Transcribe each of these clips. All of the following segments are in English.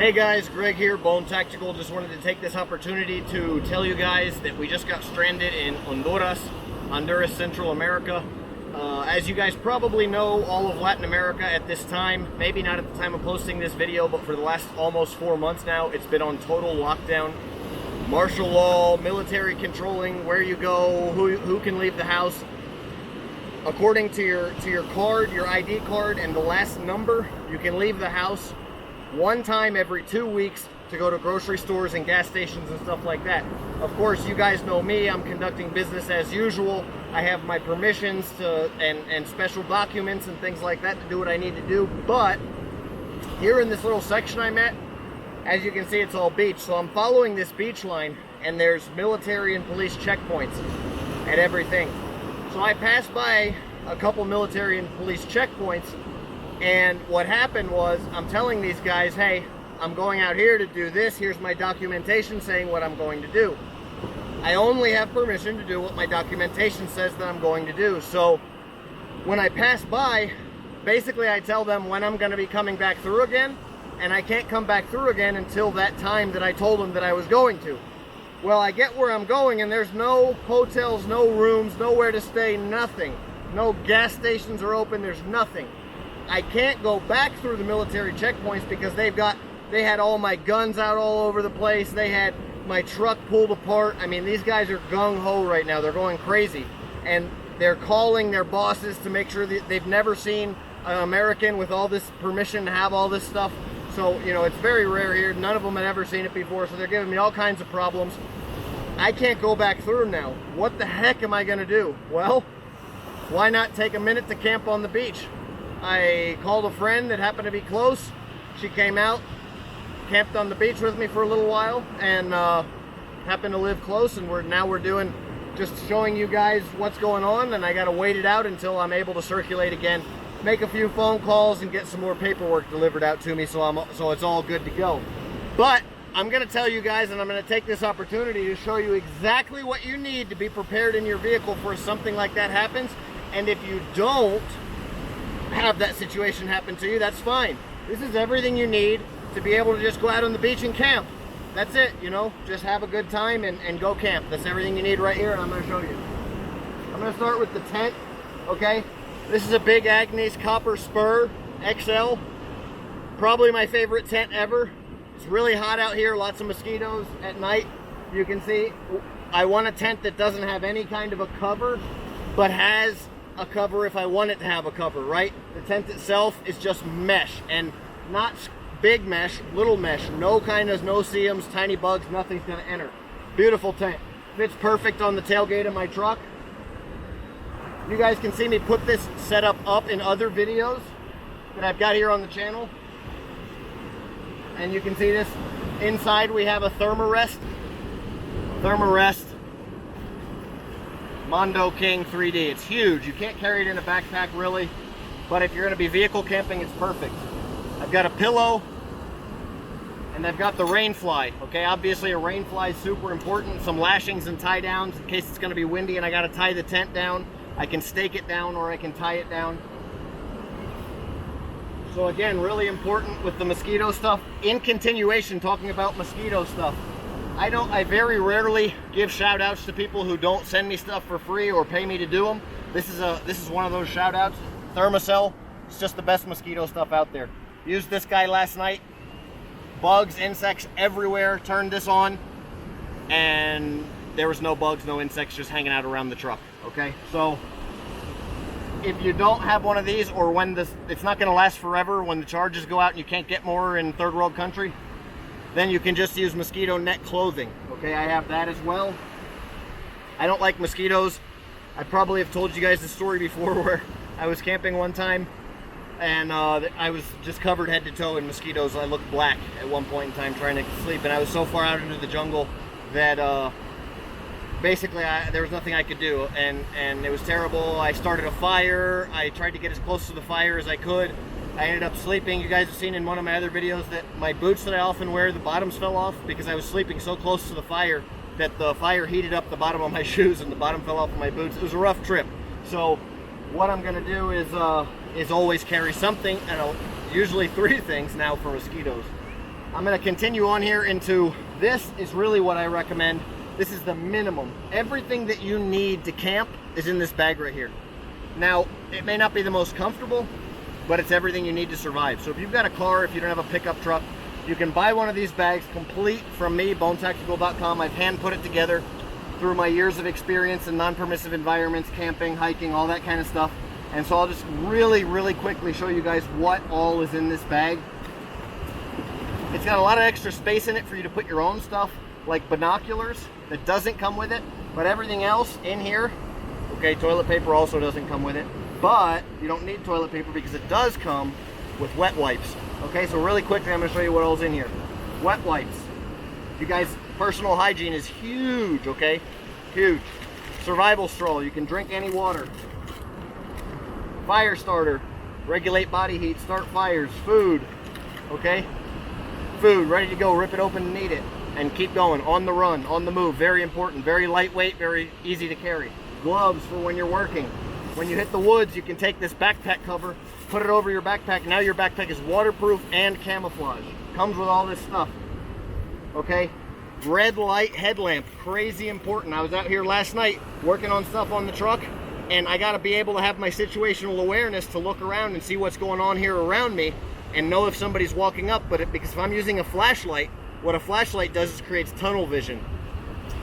Hey guys, Greg here, Bone Tactical. Just wanted to take this opportunity to tell you guys that we just got stranded in Honduras, Central America. As you guys probably know, all of Latin America at this time, maybe not at the time of posting this video, but for the last almost 4 months now, it's been on total lockdown. Martial law, military controlling where you go, who can leave the house. According to your card, your ID card, and the last number, you can leave the house one time every 2 weeks to go to grocery stores and gas stations and stuff like that. Of course, you guys know me, I'm conducting business as usual. I have my permissions to and special documents and things like that to do what I need to do. But here in this little section I'm at, as you can see, it's all beach. So I'm following this beach line, and there's military and police checkpoints at everything. So I passed by a couple military and police checkpoints, and what happened was, I'm telling these guys, hey, I'm going out here to do this. Here's my documentation saying what I'm going to do. I only have permission to do what my documentation says that I'm going to do. So when I pass by, basically I tell them when I'm going to be coming back through again, and I can't come back through again until that time that I told them that I was going to. Well, I get where I'm going, and there's no hotels, no rooms, nowhere to stay, nothing. No gas stations are open, there's nothing. I can't go back through the military checkpoints because they had all my guns out all over the place. They had my truck pulled apart. I mean, these guys are gung-ho right now. They're going crazy. And they're calling their bosses to make sure that they've never seen an American with all this permission to have all this stuff. So, you know, it's very rare here. None of them had ever seen it before, so they're giving me all kinds of problems. I can't go back through now. What the heck am I gonna do? Well, why not take a minute to camp on the beach? I called a friend that happened to be close. She came out, camped on the beach with me for a little while, and happened to live close, and we're doing, just showing you guys what's going on, and I gotta wait it out until I'm able to circulate again, make a few phone calls, and get some more paperwork delivered out to me so it's all good to go. But I'm gonna tell you guys, and I'm gonna take this opportunity to show you exactly what you need to be prepared in your vehicle for something like that happens. And if you don't have that situation happen to you, that's fine. This is everything you need to be able to just go out on the beach and camp. That's it, you know, just have a good time and go camp. That's everything you need right here, and I'm gonna show you. I'm gonna start with the tent, okay? This is a big Agnes Copper Spur XL. Probably my favorite tent ever. It's really hot out here, lots of mosquitoes at night. You can see, I want a tent that doesn't have any kind of a cover, but has a cover if I want it to have a cover, right? The tent itself is just mesh, and not big mesh, little mesh. No seams, tiny bugs, nothing's gonna enter. Beautiful tent. Fits perfect on the tailgate of my truck. You guys can see me put this setup up in other videos that I've got here on the channel. And you can see this. Inside we have a Thermarest Mondo King 3D. It's huge. You can't carry it in a backpack really, but if you're going to be vehicle camping, it's perfect. I've got a pillow, and I've got the rain fly. Okay, obviously a rain fly is super important. Some lashings and tie downs in case it's going to be windy and I got to tie the tent down. I can stake it down or I can tie it down. So again, really important with the mosquito stuff. In continuation, talking about mosquito stuff, I very rarely give shout outs to people who don't send me stuff for free or pay me to do them. This is one of those shout outs. Thermacell, it's just the best mosquito stuff out there. Used this guy last night. Bugs, insects everywhere. Turned this on, and there was no bugs, no insects, just hanging out around the truck. Okay, so if you don't have one of these, or when it's not going to last forever, when the charges go out and you can't get more in third world country, then you can just use mosquito net clothing. Okay, I have that as well. I don't like mosquitoes. I probably have told you guys the story before where I was camping one time and I was just covered head to toe in mosquitoes. I looked black at one point in time trying to sleep, and I was so far out into the jungle that basically there was nothing I could do, and it was terrible. I started a fire. I tried to get as close to the fire as I could. I ended up sleeping. You guys have seen in one of my other videos that my boots that I often wear, the bottoms fell off because I was sleeping so close to the fire that the fire heated up the bottom of my shoes and the bottom fell off of my boots. It was a rough trip. So what I'm gonna do is always carry something, and usually 3 things now for mosquitoes. I'm going to continue on here into, this is really what I recommend. This is the minimum. Everything that you need to camp is in this bag right here. Now, it may not be the most comfortable, but it's everything you need to survive. So if you've got a car, if you don't have a pickup truck, you can buy one of these bags complete from me, bonetactical.com. I've hand put it together through my years of experience in non-permissive environments, camping, hiking, all that kind of stuff. And so I'll just really quickly show you guys what all is in this bag. It's got a lot of extra space in it for you to put your own stuff, like binoculars, that doesn't come with it. But everything else in here, okay, toilet paper also doesn't come with it. But you don't need toilet paper because it does come with wet wipes. Okay, so really quickly I'm going to show you what all's in here. Wet wipes. You guys, personal hygiene is huge, okay? Huge. Survival straw, you can drink any water. Fire starter, regulate body heat, start fires. Food, okay? Food, ready to go, rip it open and eat it. And keep going, on the run, on the move, very important. Very lightweight, very easy to carry. Gloves for when you're working. When you hit the woods, you can take this backpack cover, put it over your backpack. Now your backpack is waterproof and camouflage. Comes with all this stuff, okay? Red light headlamp, crazy important. I was out here last night working on stuff on the truck, and I gotta be able to have my situational awareness to look around and see what's going on here around me and know if somebody's walking up. Because if I'm using a flashlight, what a flashlight does is creates tunnel vision.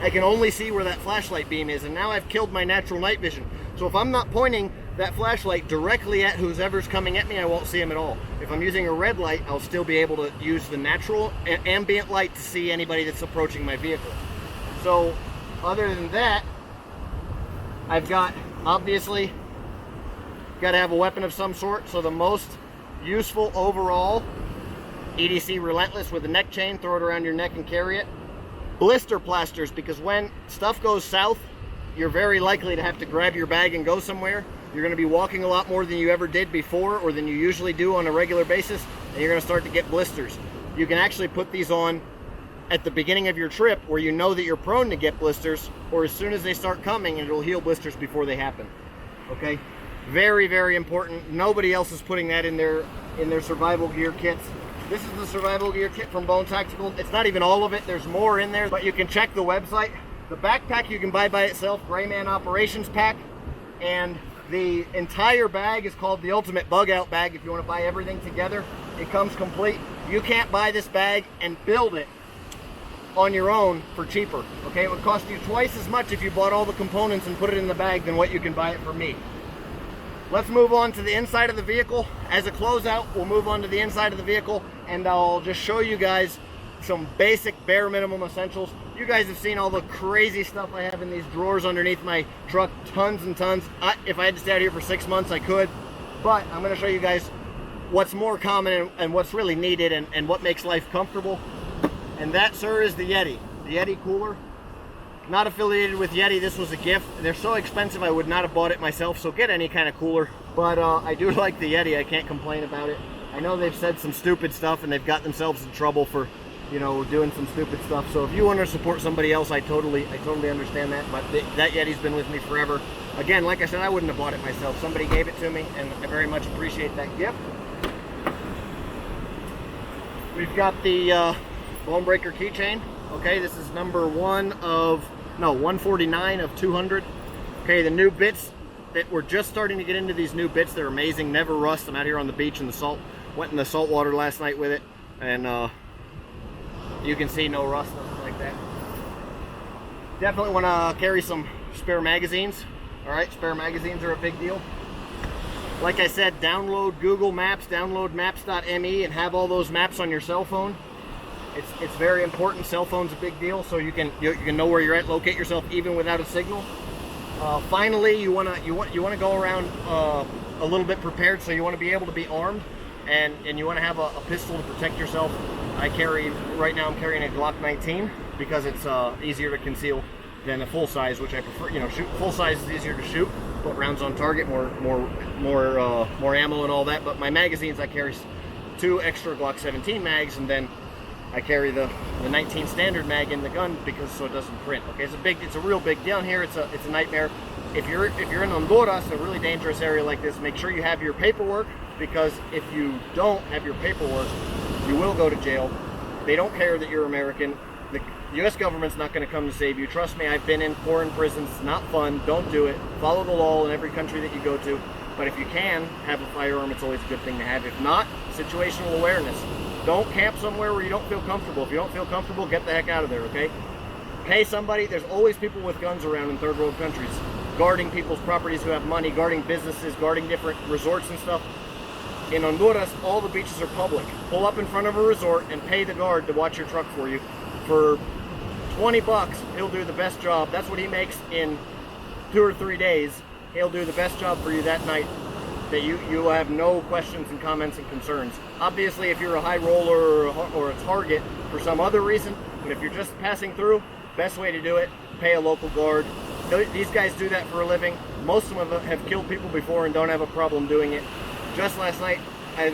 I can only see where that flashlight beam is, and now I've killed my natural night vision. So if I'm not pointing that flashlight directly at whoever's coming at me, I won't see him at all. If I'm using a red light, I'll still be able to use the natural ambient light to see anybody that's approaching my vehicle. So other than that, I've got, obviously, got to have a weapon of some sort. So the most useful overall, EDC Relentless with a neck chain, throw it around your neck and carry it. Blister plasters, because when stuff goes south, you're very likely to have to grab your bag and go somewhere. You're going to be walking a lot more than you ever did before, or than you usually do on a regular basis, and you're going to start to get blisters. You can actually put these on at the beginning of your trip where you know that you're prone to get blisters, or as soon as they start coming, and it'll heal blisters before they happen. Okay? Very important. Nobody else is putting that in their survival gear kits. This is the survival gear kit from Bone Tactical. It's not even all of it, there's more in there, but you can check the website. The backpack you can buy by itself, Gray Man Operations Pack, and the entire bag is called the Ultimate Bug Out Bag if you want to buy everything together. It comes complete. You can't buy this bag and build it on your own for cheaper, okay? It would cost you twice as much if you bought all the components and put it in the bag than what you can buy it from me. Let's move on to the inside of the vehicle. As a closeout, we'll move on to the inside of the vehicle, and I'll just show you guys some basic bare minimum essentials. You guys have seen all the crazy stuff I have in these drawers underneath my truck, tons and tons. If I had to stay out here for 6 months, I could, but I'm gonna show you guys what's more common and what's really needed and what makes life comfortable. And that, sir, is the Yeti cooler. Not affiliated with Yeti, this was a gift. They're so expensive I would not have bought it myself, so get any kind of cooler. But I do like the Yeti, I can't complain about it. I know they've said some stupid stuff and they've got themselves in trouble for, you know, doing some stupid stuff. So if you want to support somebody else, I totally understand that. But that Yeti's been with me forever. Again, like I said, I wouldn't have bought it myself. Somebody gave it to me, and I very much appreciate that gift. We've got the Bone Breaker keychain. Okay, this is number 149 of 200. Okay, the new bits that we're just starting to get into, these new bits, they're amazing, never rust. I'm out here on the beach in the salt, went in the salt water last night with it, and you can see no rust, nothing like that. Definitely want to carry some spare magazines. All right, spare magazines are a big deal. Like I said, download Google Maps, download maps.me, and have all those maps on your cell phone. It's very important. Cell phone's a big deal, so you can know where you're at, locate yourself even without a signal. Finally, you want to go around a little bit prepared, so you want to be able to be armed, and you want to have a pistol to protect yourself. Right now I'm carrying a Glock 19 because it's easier to conceal than a full size, which I prefer. You know, full size is easier to shoot, put rounds on target, more ammo and all that. But my magazines, I carry 2 extra Glock 17 mags, and then I carry the 19 standard mag in the gun so it doesn't print. Okay, it's a real big deal here. It's a nightmare. If you're in Honduras, a really dangerous area like this, make sure you have your paperwork, because if you don't have your paperwork, you will go to jail, They don't care that you're American. The U.S. government's not going to come to save you. Trust me, I've been in foreign prisons. It's not fun. Don't do it. Follow the law in every country that you go to. But if you can have a firearm, it's always a good thing to have. If not, situational awareness. Don't camp somewhere where you don't feel comfortable. If you don't feel comfortable, get the heck out of there, okay? Pay somebody. There's always people with guns around in third world countries, guarding people's properties who have money, guarding businesses, guarding different resorts and stuff. In Honduras, all the beaches are public. Pull up in front of a resort and pay the guard to watch your truck for you. For 20 bucks, he'll do the best job. That's what he makes in 2 or 3 days. He'll do the best job for you that night, that you will have no questions and comments and concerns. Obviously, if you're a high roller or a target for some other reason, but if you're just passing through, best way to do it, pay a local guard. These guys do that for a living. Most of them have killed people before and don't have a problem doing it. Just last night, as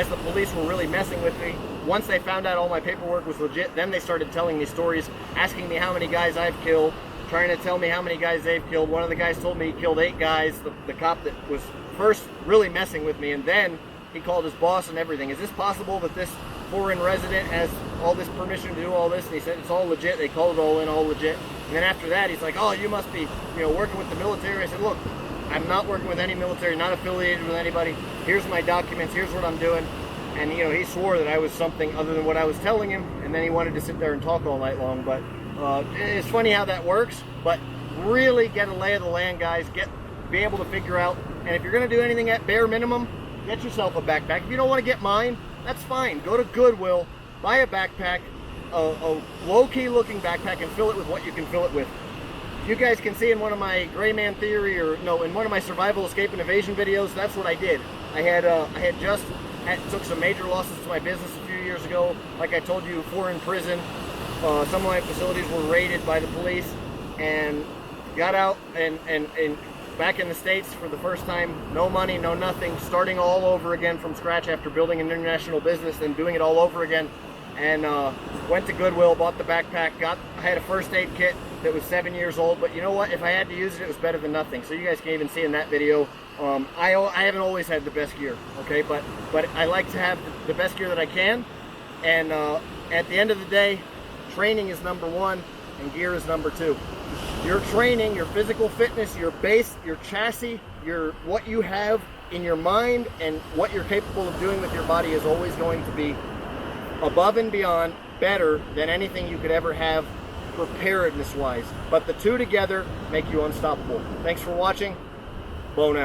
the police were really messing with me, once they found out all my paperwork was legit, then they started telling me stories, asking me how many guys I've killed, trying to tell me how many guys they've killed. One of the guys told me he killed 8 guys, the cop that was first really messing with me, and then he called his boss and everything. Is this possible that this foreign resident has all this permission to do all this? And he said it's all legit. They called it all in, all legit. And then after that, he's like, oh, you must be, working with the military. I said, look, I'm not working with any military, not affiliated with anybody. Here's my documents, here's what I'm doing. And he swore that I was something other than what I was telling him, and then he wanted to sit there and talk all night long. But it's funny how that works, but really get a lay of the land, guys. Be able to figure out, and if you're gonna do anything at bare minimum, get yourself a backpack. If you don't want to get mine, that's fine. Go to Goodwill, buy a backpack, a low-key looking backpack, and fill it with what you can fill it with. You guys can see in one of my Gray Man Theory, in one of my survival, escape, and evasion videos, that's what I did. I had just took some major losses to my business a few years ago. Like I told you, 4 in prison. Some of my facilities were raided by the police, and got out and back in the States for the first time. No money, no nothing, starting all over again from scratch after building an international business and doing it all over again. And went to Goodwill, bought the backpack, I had a first aid kit that was 7 years old, but you know what? If I had to use it, it was better than nothing. So you guys can even see in that video, I haven't always had the best gear, okay? But I like to have the best gear that I can. And at the end of the day, training is number 1 and gear is number 2. Your training, your physical fitness, your base, your chassis, what you have in your mind and what you're capable of doing with your body is always going to be above and beyond, better than anything you could ever have preparedness wise. But the two together make you unstoppable. Thanks for watching. Bone out.